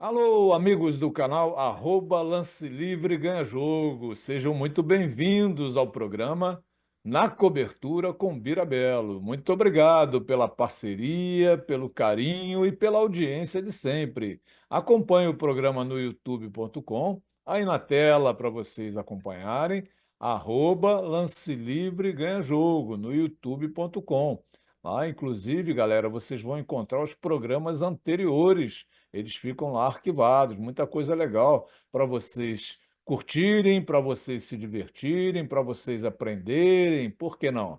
Alô, amigos do canal Lance Livre Ganha Jogo. Sejam muito bem-vindos ao programa Na Cobertura com Birabelo. Muito obrigado pela parceria, pelo carinho e pela audiência de sempre. Acompanhe o programa no youtube.com, aí na tela para vocês acompanharem, Lance Livre Ganha Jogo, no youtube.com. Lá, inclusive, galera, vocês vão encontrar os programas anteriores, eles ficam lá arquivados, muita coisa legal para vocês curtirem, para vocês se divertirem, para vocês aprenderem, por que não?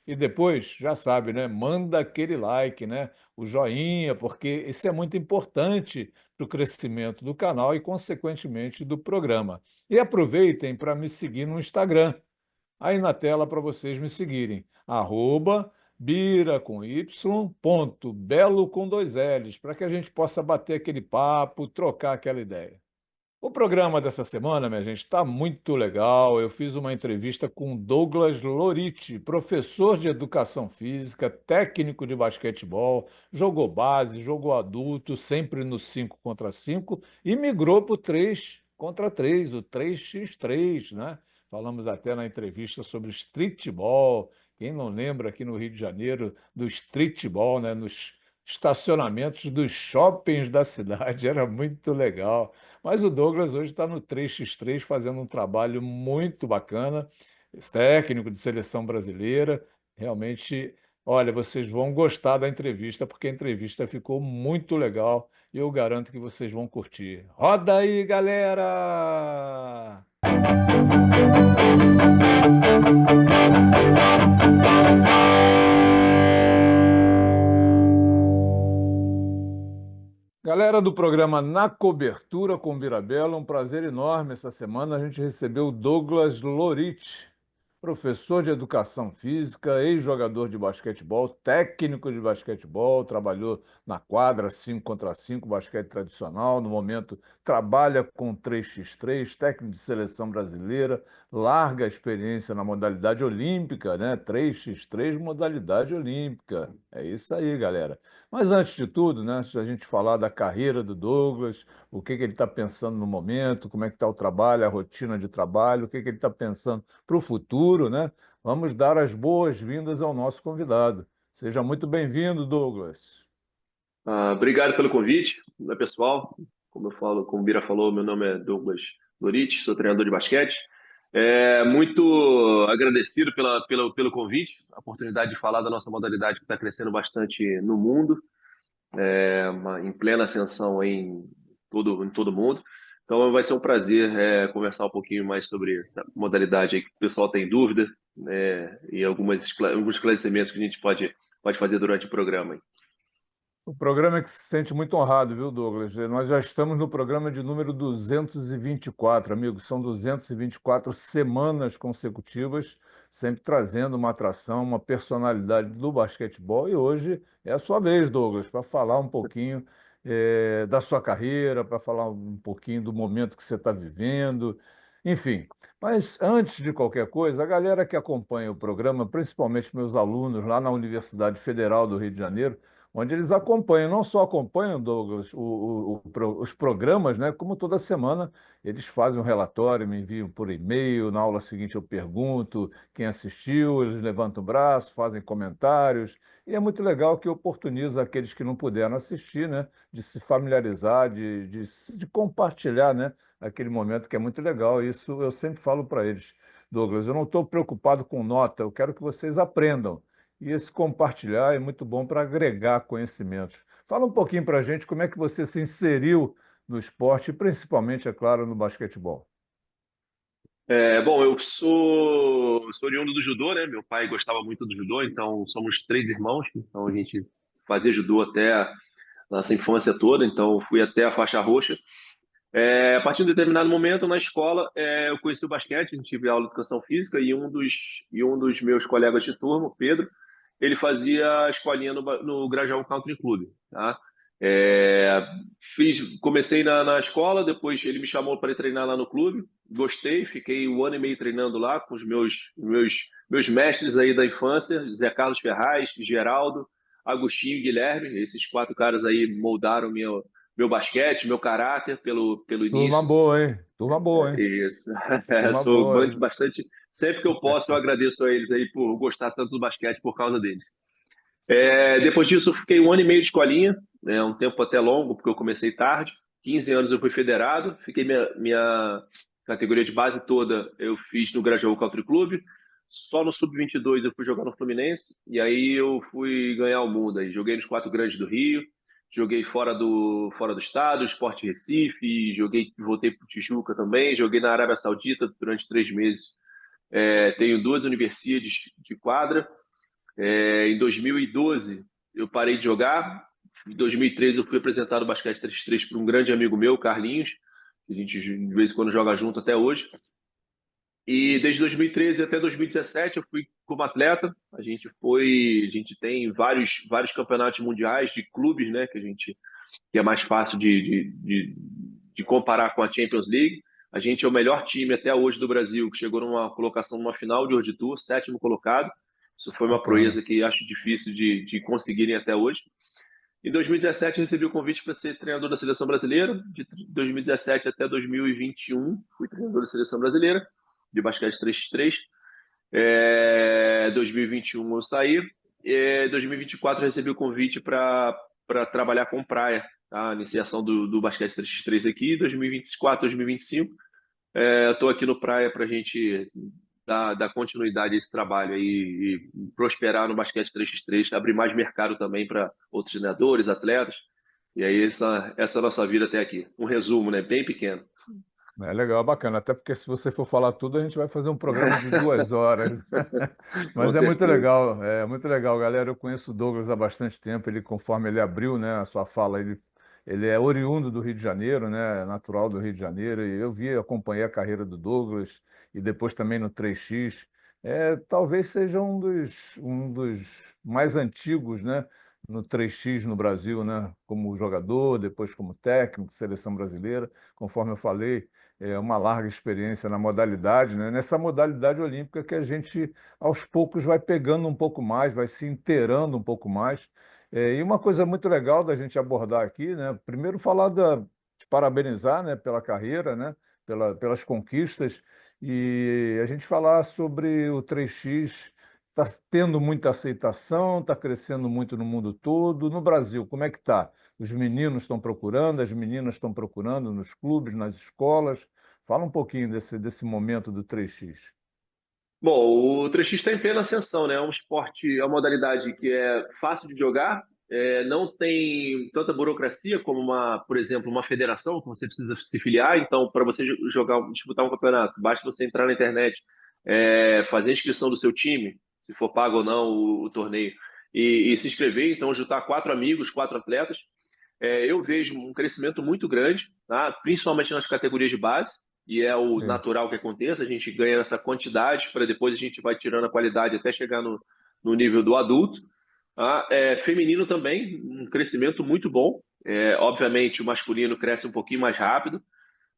E depois, já sabe, né? Manda aquele like, né? O joinha, porque isso é muito importante para o crescimento do canal e, consequentemente, do programa. E aproveitem para me seguir no Instagram, aí na tela para vocês me seguirem. Bira com Y, ponto, Belo com dois L's, para que a gente possa bater aquele papo, trocar aquela ideia. O programa dessa semana, minha gente, está muito legal. Eu fiz uma entrevista com Douglas Loriti, professor de educação física, técnico de basquetebol, jogou base, jogou adulto, sempre no 5 contra 5 e migrou para o 3 contra 3, o 3x3, né? Falamos até na entrevista sobre streetball. Quem não lembra aqui no Rio de Janeiro do streetball, né? Nos estacionamentos dos shoppings da cidade, era muito legal. Mas o Douglas hoje está no 3x3 fazendo um trabalho muito bacana, esse técnico de seleção brasileira. Realmente, olha, vocês vão gostar da entrevista, porque a entrevista ficou muito legal e eu garanto que vocês vão curtir. Roda aí, galera! Galera do programa Na Cobertura com Birabella, um prazer enorme. Essa semana a gente recebeu o Douglas Loriti, professor de educação física, ex-jogador de basquetebol, técnico de basquetebol, trabalhou na quadra 5 contra 5, basquete tradicional. No momento, trabalha com 3x3, técnico de seleção brasileira, larga experiência na modalidade olímpica, né? 3x3, modalidade olímpica. É isso aí, galera. Mas antes de tudo, né, antes da gente falar da carreira do Douglas, o que que ele está pensando no momento, como é que está o trabalho, a rotina de trabalho, o que que ele está pensando para o futuro, né? Vamos dar as boas-vindas ao nosso convidado. Seja muito bem-vindo, Douglas. Obrigado pelo convite, né, pessoal. Como o Bira falou, meu nome é Douglas Dorite, sou treinador de basquete. Muito agradecido pelo convite, a oportunidade de falar da nossa modalidade que está crescendo bastante no mundo, em plena ascensão em todo mundo. Então vai ser um prazer conversar um pouquinho mais sobre essa modalidade aí que o pessoal tem dúvida, né, e alguns esclarecimentos que a gente pode fazer durante o programa aí. O programa é que se sente muito honrado, viu, Douglas? Nós já estamos no programa de número 224, amigos. São 224 semanas consecutivas, sempre trazendo uma atração, uma personalidade do basquetebol. E hoje é a sua vez, Douglas, para falar um pouquinho da sua carreira, para falar um pouquinho do momento que você está vivendo. Enfim, mas antes de qualquer coisa, a galera que acompanha o programa, principalmente meus alunos lá na Universidade Federal do Rio de Janeiro, onde eles acompanham, não só acompanham, Douglas, os programas, né, como toda semana eles fazem um relatório, me enviam por e-mail, na aula seguinte eu pergunto quem assistiu, eles levantam o braço, fazem comentários, e é muito legal que oportuniza aqueles que não puderam assistir, né, de se familiarizar, de compartilhar, né, aquele momento que é muito legal. Isso eu sempre falo para eles, Douglas, eu não estou preocupado com nota, eu quero que vocês aprendam. E esse compartilhar é muito bom para agregar conhecimentos. Fala um pouquinho para a gente como é que você se inseriu no esporte, e principalmente, é claro, no basquetebol. Bom, eu sou oriundo do judô, né? Meu pai gostava muito do judô, então somos três irmãos, então a gente fazia judô até a nossa infância toda, então fui até a faixa roxa. A partir de um determinado momento na escola, eu conheci o basquete, a gente tive aula de educação física e um dos meus colegas de turma, o Pedro, ele fazia a escolinha no Grajaú Country Club, tá? É, comecei na escola, depois ele me chamou para ir treinar lá no clube, gostei, fiquei um ano e meio treinando lá com os meus mestres aí da infância, Zé Carlos Ferraz, Geraldo, Agostinho e Guilherme, esses quatro caras aí moldaram meu basquete, meu caráter pelo Turma início. boa, hein? Turma boa, hein? Isso. Turma Sou boa. bastante. Sempre que eu posso, eu agradeço a eles aí por gostar tanto do basquete por causa deles. Depois disso, eu fiquei um ano e meio de escolinha, né, um tempo até longo, porque eu comecei tarde. 15 anos eu fui federado, fiquei minha categoria de base toda eu fiz no Grajaú Country Club. Só no Sub-22 eu fui jogar no Fluminense, e aí eu fui ganhar o mundo. Aí joguei nos quatro grandes do Rio, joguei fora do estado, Sport Recife, voltei para o Tijuca também, joguei na Arábia Saudita durante 3 meses. Tenho duas universidades de quadra. Em 2012, eu parei de jogar. Em 2013, eu fui apresentado o basquete 3x3 por um grande amigo meu, Carlinhos, que a gente de vez em quando joga junto até hoje. E desde 2013 até 2017 eu fui como atleta. A gente tem vários campeonatos mundiais de clubes, né, que é mais fácil de comparar com a Champions League. A gente é o melhor time até hoje do Brasil, que chegou numa colocação numa final de World Tour, sétimo colocado. Isso foi uma Bacana. proeza que acho difícil de conseguirem até hoje. Em 2017, recebi o convite para ser treinador da seleção brasileira. De 2017 até 2021, fui treinador da seleção brasileira, de basquete 3x3. 2021 eu saí. 2024 recebi o convite para trabalhar com praia, tá? A iniciação do basquete 3x3 aqui. 2024, 2025, estou aqui no praia para a gente dar continuidade a esse trabalho aí e prosperar no basquete 3x3, abrir mais mercado também para outros treinadores, atletas. E aí essa é a nossa vida até aqui. Um resumo, né? Bem pequeno. É legal, bacana. Até porque se você for falar tudo, a gente vai fazer um programa de 2 horas. Com Mas certeza. é muito legal, galera. Eu conheço o Douglas há bastante tempo. Ele, conforme ele abriu, né, a sua fala, ele é oriundo do Rio de Janeiro, né, natural do Rio de Janeiro. E eu acompanhei a carreira do Douglas e depois também no 3x. Talvez seja um dos mais antigos, né, no 3x no Brasil, né, como jogador, depois como técnico, seleção brasileira. Conforme eu falei, uma larga experiência na modalidade, né? Nessa modalidade olímpica que a gente, aos poucos, vai pegando um pouco mais, vai se inteirando um pouco mais. E uma coisa muito legal da gente abordar aqui, né? Primeiro falar de parabenizar, né, pela carreira, né, pelas conquistas, e a gente falar sobre o 3x. Está tendo muita aceitação, está crescendo muito no mundo todo. No Brasil, como é que está? Os meninos estão procurando, as meninas estão procurando nos clubes, nas escolas. Fala um pouquinho desse momento do 3x. Bom, o 3x está em plena ascensão, né? É um esporte, é uma modalidade que é fácil de jogar, não tem tanta burocracia como por exemplo, uma federação que você precisa se filiar. Então, para você disputar um campeonato, basta você entrar na internet, fazer a inscrição do seu time, se for pago ou não o torneio, e se inscrever. Então, juntar quatro amigos, quatro atletas. Eu vejo um crescimento muito grande, tá? Principalmente nas categorias de base, e é o Sim, natural que aconteça. A gente ganha essa quantidade para depois a gente vai tirando a qualidade até chegar no nível do adulto. Tá? Feminino também, um crescimento muito bom. Obviamente, o masculino cresce um pouquinho mais rápido,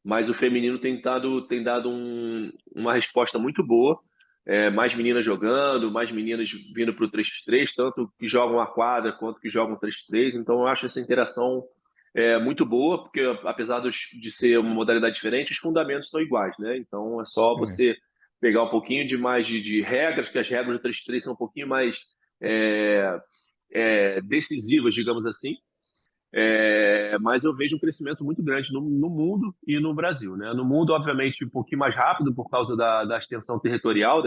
mas o feminino tem dado uma resposta muito boa. Mais meninas jogando, mais meninas vindo para o 3x3, tanto que jogam a quadra quanto que jogam 3x3. Então, eu acho essa interação muito boa, porque apesar de ser uma modalidade diferente, os fundamentos são iguais, né? Então, é só sim. você pegar um pouquinho de mais de regras, que as regras do 3x3 são um pouquinho mais é, decisivas, digamos assim. Mas eu vejo um crescimento muito grande no mundo e no Brasil, né? No mundo, obviamente, um pouquinho mais rápido por causa da extensão territorial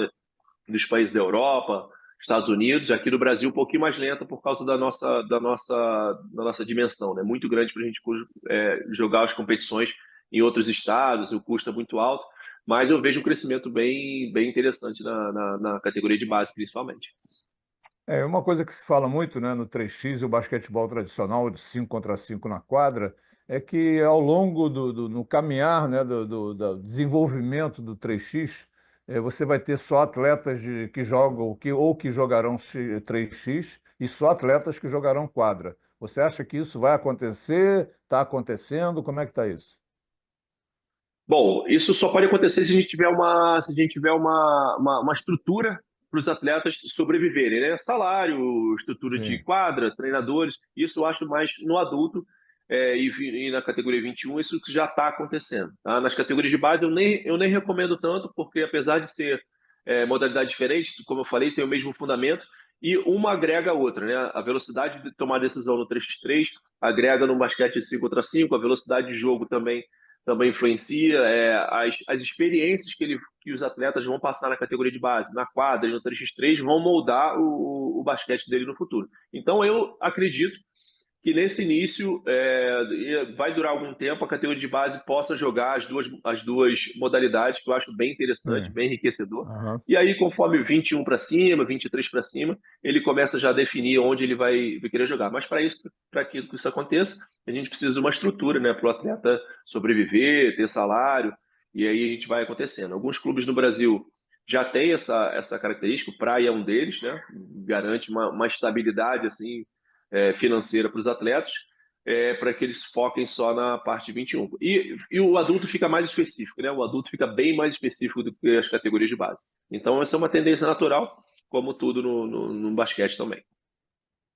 dos países da Europa, Estados Unidos. Aqui no Brasil, um pouquinho mais lenta por causa da nossa dimensão, né? Muito grande para a gente jogar as competições em outros estados, o custo é muito alto. Mas eu vejo um crescimento bem, bem interessante na categoria de base, principalmente. Uma coisa que se fala muito, né, no 3x e o basquetebol tradicional, de 5 contra 5 na quadra, é que ao longo no caminhar, né, do desenvolvimento do 3x, você vai ter só atletas que jogam ou que jogarão 3x e só atletas que jogarão quadra. Você acha que isso vai acontecer? Está acontecendo? Como é que está isso? Bom, isso só pode acontecer se a gente tiver uma estrutura para os atletas sobreviverem, né? Salário, estrutura de Sim, quadra, treinadores. Isso eu acho mais no adulto. e na categoria 21 isso já está acontecendo. Tá? Nas categorias de base eu nem recomendo tanto, porque apesar de ser modalidade diferente, como eu falei, tem o mesmo fundamento e uma agrega a outra. Né? A velocidade de tomar decisão no 3x3 agrega no basquete 5 contra 5, a velocidade de jogo também influencia, as experiências que os atletas vão passar na categoria de base, na quadra e no 3x3 vão moldar o basquete dele no futuro. Então eu acredito que nesse início vai durar algum tempo, a categoria de base possa jogar as duas modalidades, que eu acho bem interessante, Sim. bem enriquecedor. Aham. E aí, conforme 21 para cima, 23 para cima, ele começa já a definir onde ele vai querer jogar. Mas para que isso aconteça, a gente precisa de uma estrutura, né, para o atleta sobreviver, ter salário, e aí a gente vai acontecendo. Alguns clubes no Brasil já têm essa característica, o Praia é um deles, né, garante uma estabilidade assim financeira para os atletas, para que eles foquem só na parte 21. E o adulto fica mais específico, né? O adulto fica bem mais específico do que as categorias de base. Então, essa é uma tendência natural, como tudo no basquete também.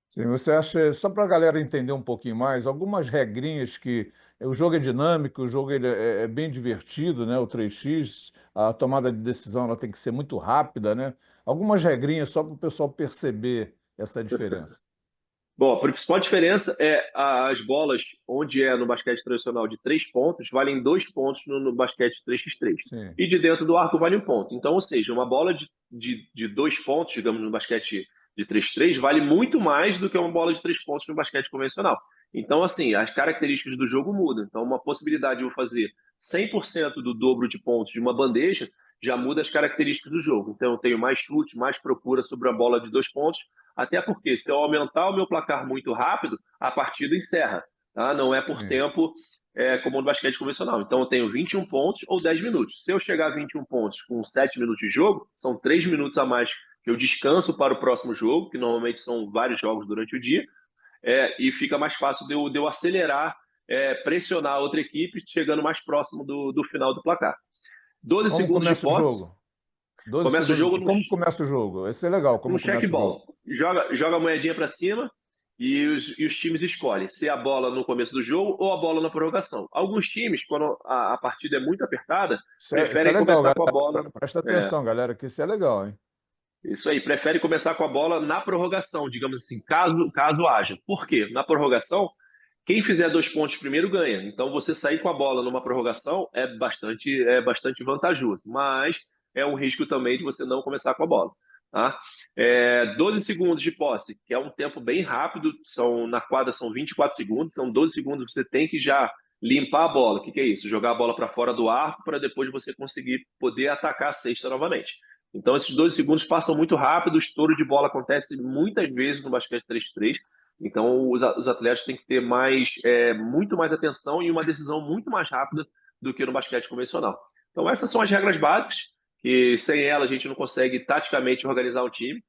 Sim, você acha, só para a galera entender um pouquinho mais, algumas regrinhas que o jogo é dinâmico, o jogo ele é bem divertido, né? O 3x, a tomada de decisão ela tem que ser muito rápida, né? Algumas regrinhas só para o pessoal perceber essa diferença. Bom, a principal diferença é as bolas, onde no basquete tradicional de 3 pontos, valem 2 pontos no basquete 3x3. Sim, E de dentro do arco vale 1 ponto. Então, ou seja, uma bola de 2 pontos, digamos, no basquete de 3x3, vale muito mais do que uma bola de 3 pontos no basquete convencional. Então, assim, as características do jogo mudam. Então, uma possibilidade de eu fazer 100% do dobro de pontos de uma bandeja já muda as características do jogo. Então, eu tenho mais chute, mais procura sobre a bola de 2 pontos, até porque, se eu aumentar o meu placar muito rápido, a partida encerra. Tá? Não é por sim. tempo como no basquete convencional. Então, eu tenho 21 pontos ou 10 minutos. Se eu chegar a 21 pontos com 7 minutos de jogo, são 3 minutos a mais que eu descanso para o próximo jogo, que normalmente são vários jogos durante o dia, e fica mais fácil de eu acelerar, pressionar a outra equipe, chegando mais próximo do final do placar. 12 Como segundos de começa o posse, jogo? 12 começa o segundos. jogo Como começa o jogo? Esse é legal, no como começa o jogo. check-ball. Joga a moedinha para cima e os times escolhem se é a bola no começo do jogo ou a bola na prorrogação. Alguns times, quando a partida é muito apertada, Isso é preferem legal, começar galera. com a bola. Presta É, atenção, galera, que isso é legal, hein? isso aí, prefere começar com a bola na prorrogação, digamos assim, caso haja. Por quê? Na prorrogação, quem fizer 2 pontos primeiro ganha. Então, você sair com a bola numa prorrogação é bastante vantajoso, mas é um risco também de você não começar com a bola. Tá? 12 segundos de posse, que é um tempo bem rápido, na quadra são 24 segundos, são 12 segundos você tem que já limpar a bola. O que é isso? Jogar a bola para fora do arco para depois você conseguir poder atacar a cesta novamente. Então, esses 12 segundos passam muito rápido, o estouro de bola acontece muitas vezes no basquete 3x3. Então, os atletas têm que ter muito mais atenção e uma decisão muito mais rápida do que no basquete convencional. Então, essas são as regras básicas, que sem elas a gente não consegue taticamente organizar o time.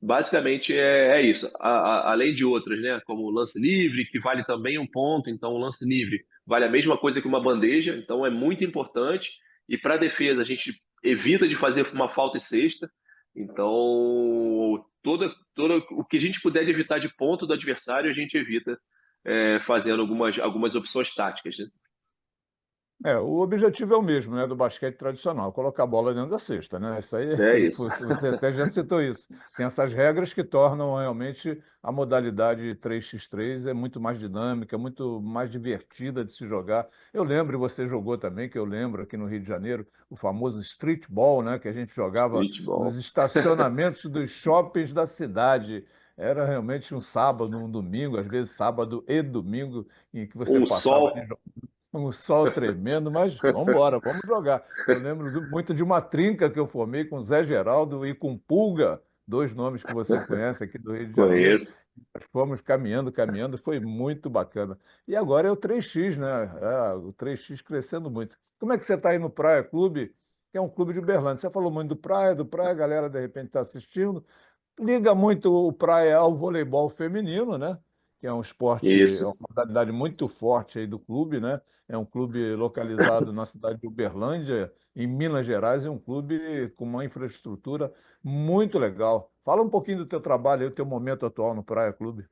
Basicamente é isso. Além de outras, né? Como o lance livre, que vale também 1 ponto. Então, o lance livre vale a mesma coisa que uma bandeja. Então, é muito importante. E para a defesa, a gente evita de fazer uma falta e cesta. Então, toda o que a gente puder de evitar de ponto do adversário, a gente evita fazendo algumas opções táticas, né? O objetivo é o mesmo, né, do basquete tradicional, colocar a bola dentro da cesta, né? Isso aí, É isso. você até já citou isso. Tem essas regras que tornam realmente a modalidade 3x3 é muito mais dinâmica, muito mais divertida de se jogar. Eu lembro, e você jogou também, que eu lembro aqui no Rio de Janeiro, o famoso streetball, né, que a gente jogava nos Streetball. estacionamentos dos shoppings da cidade. Era realmente um sábado, um domingo, às vezes sábado e domingo, em que você Um passava ali sol. um sol tremendo, mas vamos embora, vamos jogar. Eu lembro muito de uma trinca que eu formei com Zé Geraldo e com Pulga, dois nomes que você conhece aqui do Rio de Janeiro. Conheço. Nós fomos caminhando, caminhando, foi muito bacana. E agora é o 3x, né? O 3x crescendo muito. Como é que você está aí no Praia Clube, que é um clube de Uberlândia? Você falou muito do Praia, a galera de repente está assistindo. Liga muito o praia ao voleibol feminino, né? Que é um esporte, é Isso. uma modalidade muito forte aí do clube, né? É um clube localizado na cidade de Uberlândia, em Minas Gerais, e um clube com uma infraestrutura muito legal. Fala um pouquinho do teu trabalho aí, o teu momento atual no Praia Clube.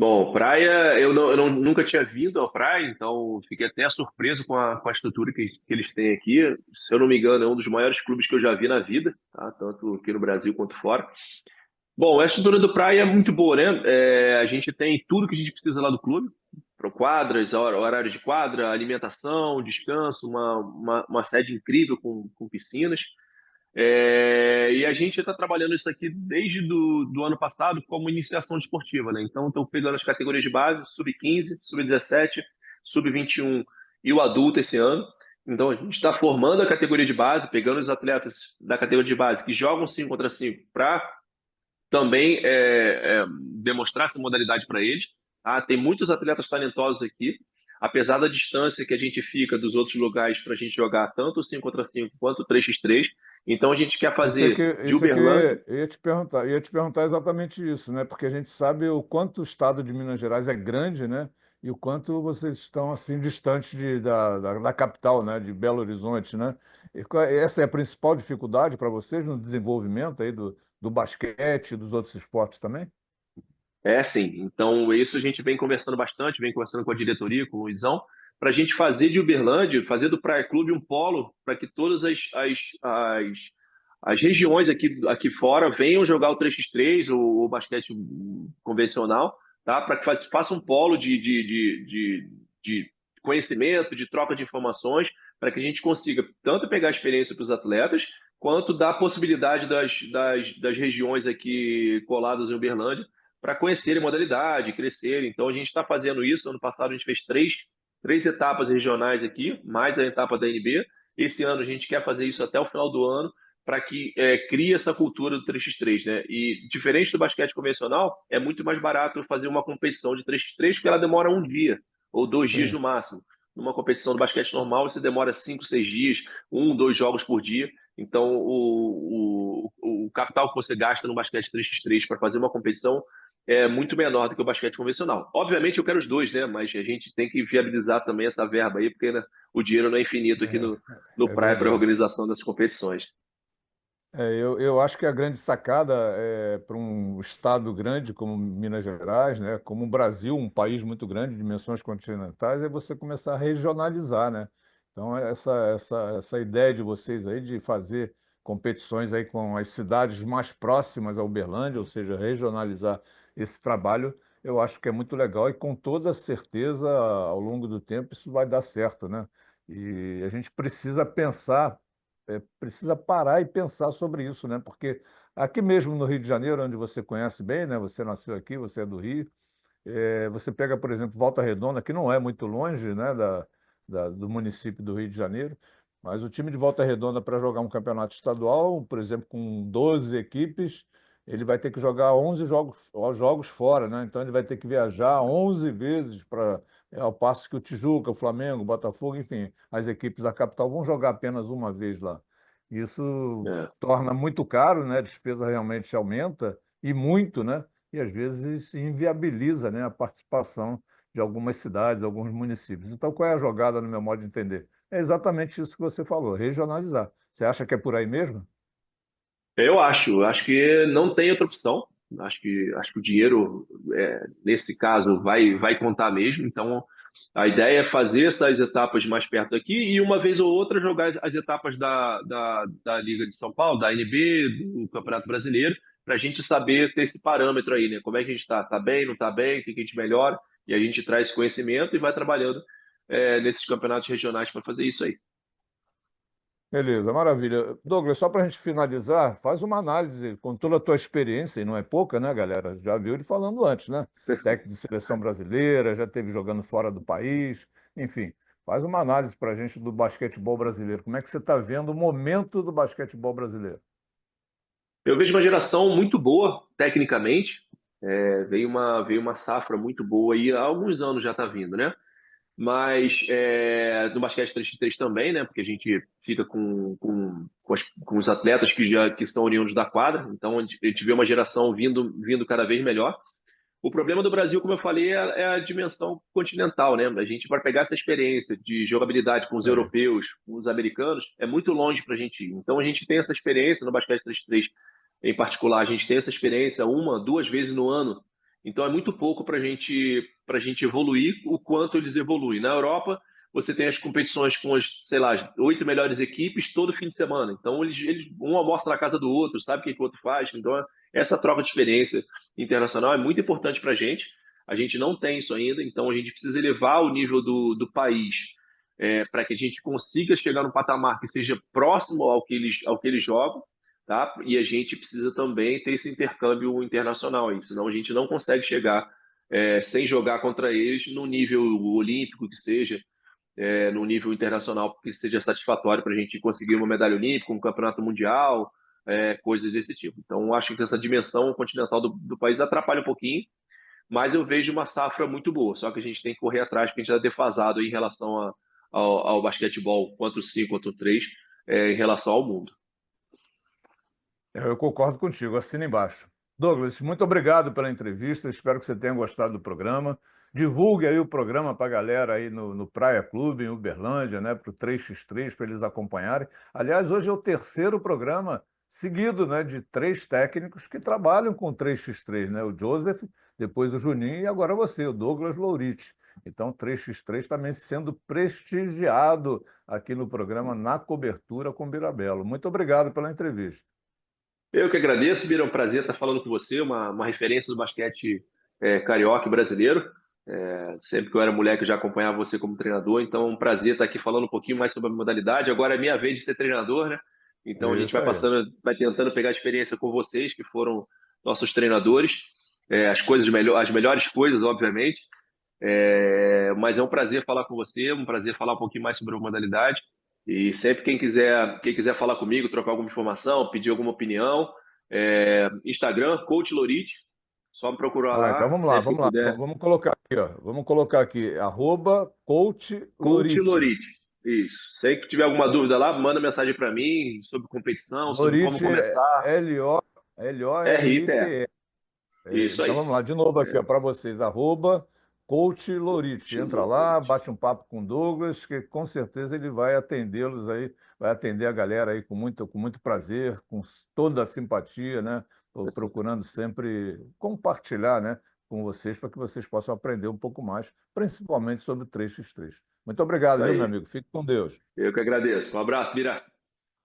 Bom, praia, nunca tinha vindo à praia, então fiquei até surpreso com a estrutura que eles têm aqui. Se eu não me engano, é um dos maiores clubes que eu já vi na vida, tá? Tanto aqui no Brasil quanto fora. Bom, a estrutura do praia é muito boa, né? A gente tem tudo que a gente precisa lá do clube, para quadras, horário de quadra, alimentação, descanso, uma sede incrível com piscinas. E a gente está trabalhando isso aqui desde do ano passado como iniciação esportiva, né? Então, estou pegando as categorias de base, sub-15, sub-17, sub-21 e o adulto esse ano. Então, a gente está formando a categoria de base, pegando os atletas da categoria de base que jogam 5 contra 5 para também demonstrar essa modalidade para eles. Tá? Tem muitos atletas talentosos aqui, apesar da distância que a gente fica dos outros lugares para a gente jogar tanto o 5 contra 5 quanto o 3x3. Então a gente quer fazer de Isso é que Uberlândia. eu ia te perguntar exatamente isso, né? Porque a gente sabe o quanto o estado de Minas Gerais é grande, né? E o quanto vocês estão assim distantes da capital, né? De Belo Horizonte, né? Essa é a principal dificuldade para vocês no desenvolvimento aí do basquete e dos outros esportes também? É, sim. Então, isso a gente vem conversando bastante, vem conversando com a diretoria, com o Luizão, para a gente fazer de Uberlândia, fazer do Praia Clube um polo para que todas as regiões aqui fora venham jogar o 3x3, o basquete convencional, tá? Para que faça um polo de conhecimento, de troca de informações, para que a gente consiga tanto pegar experiência para os atletas, quanto dar a possibilidade das regiões aqui coladas em Uberlândia para conhecerem modalidade, crescerem. Então a gente está fazendo isso. Ano passado a gente fez três etapas regionais aqui, mais a etapa da NB. Esse ano a gente quer fazer isso até o final do ano para que crie essa cultura do 3x3, né? E diferente do basquete convencional, é muito mais barato fazer uma competição de 3x3 porque ela demora um dia ou 2 dias Sim. no máximo. Numa competição do basquete normal, você demora 5, 6 dias, 1, 2 jogos por dia. Então, o capital que você gasta no basquete 3x3 para fazer uma competição é muito menor do que o basquete convencional. Obviamente eu quero os dois, né? Mas a gente tem que viabilizar também essa verba aí, porque né, o dinheiro não é infinito aqui no É Praia para a verdade. organização dessas competições. Eu acho que a grande sacada para um estado grande como Minas Gerais, né, como o Brasil, um país muito grande, de dimensões continentais, é você começar a regionalizar, né? Então, essa ideia de vocês aí de fazer competições aí com as cidades mais próximas a Uberlândia, ou seja, regionalizar esse trabalho, eu acho que é muito legal e com toda certeza, ao longo do tempo, isso vai dar certo, né? E a gente precisa pensar precisa parar e pensar sobre isso, né? Porque aqui mesmo no Rio de Janeiro, onde você conhece bem, né? Você nasceu aqui, você é do Rio. Você pega, por exemplo, Volta Redonda, que não é muito longe, né, do município do Rio de Janeiro, mas o time de Volta Redonda, para jogar um campeonato estadual, por exemplo, com 12 equipes, ele vai ter que jogar 11 jogos fora, né? Então ele vai ter que viajar 11 vezes ao passo que o Tijuca, o Flamengo, o Botafogo, enfim, as equipes da capital vão jogar apenas uma vez lá. Isso É. torna muito caro, né? A despesa realmente aumenta e muito, né? E às vezes inviabiliza, né, a participação de algumas cidades, alguns municípios. Então, qual é a jogada, no meu modo de entender? É exatamente isso que você falou, regionalizar. Você acha que é por aí mesmo? Eu acho que não tem outra opção. Acho que o dinheiro, nesse caso, vai contar mesmo. Então, a ideia é fazer essas etapas mais perto daqui e uma vez ou outra jogar as etapas da Liga de São Paulo, da NB, do Campeonato Brasileiro, para a gente saber ter esse parâmetro aí, né? Como é que a gente está? Está bem, não está bem? O que que a gente melhora? E a gente traz esse conhecimento e vai trabalhando nesses campeonatos regionais para fazer isso aí. Beleza, maravilha. Douglas, só para a gente finalizar, faz uma análise com toda a tua experiência, e não é pouca, né, galera? Já viu ele falando antes, né? Técnico de seleção brasileira, já teve jogando fora do país, enfim. Faz uma análise para a gente do basquetebol brasileiro. Como é que você está vendo o momento do basquetebol brasileiro? Eu vejo uma geração muito boa, tecnicamente. Veio uma safra muito boa aí, há alguns anos já está vindo, né? Mas no basquete 3x3 também, né? Porque a gente fica com os atletas que estão oriundos da quadra. Então a gente vê uma geração vindo cada vez melhor. O problema do Brasil, como eu falei, é a dimensão continental, né? A gente vai pegar essa experiência de jogabilidade com os É. europeus, com os americanos, é muito longe para a gente ir. Então a gente tem essa experiência no basquete 3x3 em particular, a gente tem essa experiência 1, 2 vezes no ano Então é muito pouco para gente evoluir o quanto eles evoluem. Na Europa, você tem as competições com as, sei lá, 8 melhores equipes todo fim de semana. Então um almoça na casa do outro, sabe o que o outro faz. Então essa troca de experiência internacional é muito importante para a gente. A gente não tem isso ainda, então a gente precisa elevar o nível do país para que a gente consiga chegar num patamar que seja próximo ao que eles jogam, tá? E a gente precisa também ter esse intercâmbio internacional aí, senão a gente não consegue chegar sem jogar contra eles no nível olímpico que seja, no nível internacional que seja satisfatório para a gente conseguir uma medalha olímpica, um campeonato mundial, coisas desse tipo. Então, acho que essa dimensão continental do país atrapalha um pouquinho, mas eu vejo uma safra muito boa. Só que a gente tem que correr atrás, porque a gente está defasado em relação ao basquetebol, quanto o 5, quanto o 3, em relação ao mundo. Eu concordo contigo, assina embaixo. Douglas, muito obrigado pela entrevista, espero que você tenha gostado do programa. Divulgue aí o programa para a galera aí no Praia Clube, em Uberlândia, né, para o 3x3, para eles acompanharem. Aliás, hoje é o terceiro programa seguido, né, de três técnicos que trabalham com 3x3, né? O Joseph, depois o Juninho e agora você, o Douglas Louriti. Então, 3x3 também sendo prestigiado aqui no programa Na Cobertura com Birabello. Muito obrigado pela entrevista. Eu que agradeço, Bira, é um prazer estar falando com você, uma referência do basquete carioca e brasileiro. Sempre que eu era moleque, eu já acompanhava você como treinador, então é um prazer estar aqui falando um pouquinho mais sobre a modalidade. Agora é minha vez de ser treinador, né? Então a gente Isso vai aí. passando, vai tentando pegar experiência com vocês, que foram nossos treinadores, as coisas as melhores coisas, obviamente. Mas é um prazer falar com você, um prazer falar um pouquinho mais sobre a modalidade. E sempre quem quiser falar comigo, trocar alguma informação, pedir alguma opinião, Instagram, Coach Lorite, só me procurar Ah, então lá, vamos lá, sempre que vamos lá. puder. Vamos colocar aqui, ó. Vamos colocar aqui, @Coach Coach Loriti. Lorite, isso. Sempre que tiver alguma dúvida lá, manda mensagem para mim sobre competição, sobre como Loriti é começar. Lorite. RITE, isso Então aí. vamos lá, de novo aqui É, para vocês, @Coach Loriti. Coach Entra lá, Lorite. bate um papo com o Douglas, que com certeza ele vai atendê-los aí, vai atender a galera aí com muito prazer, toda a simpatia, né? Procurando sempre compartilhar, né, com vocês, para que vocês possam aprender um pouco mais, principalmente sobre o 3x3. Muito Isso obrigado, viu, meu aí. amigo? Fique com Deus. Eu que agradeço. Um abraço, Bira.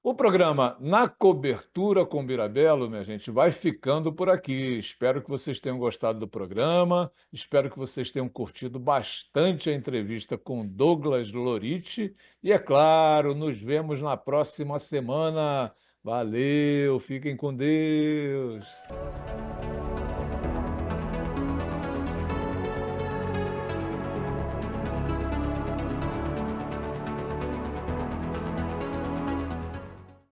O programa Na Cobertura com Birabello, minha gente, vai ficando por aqui. Espero que vocês tenham gostado do programa, espero que vocês tenham curtido bastante a entrevista com Douglas Loriti. E, é claro, nos vemos na próxima semana. Valeu, fiquem com Deus.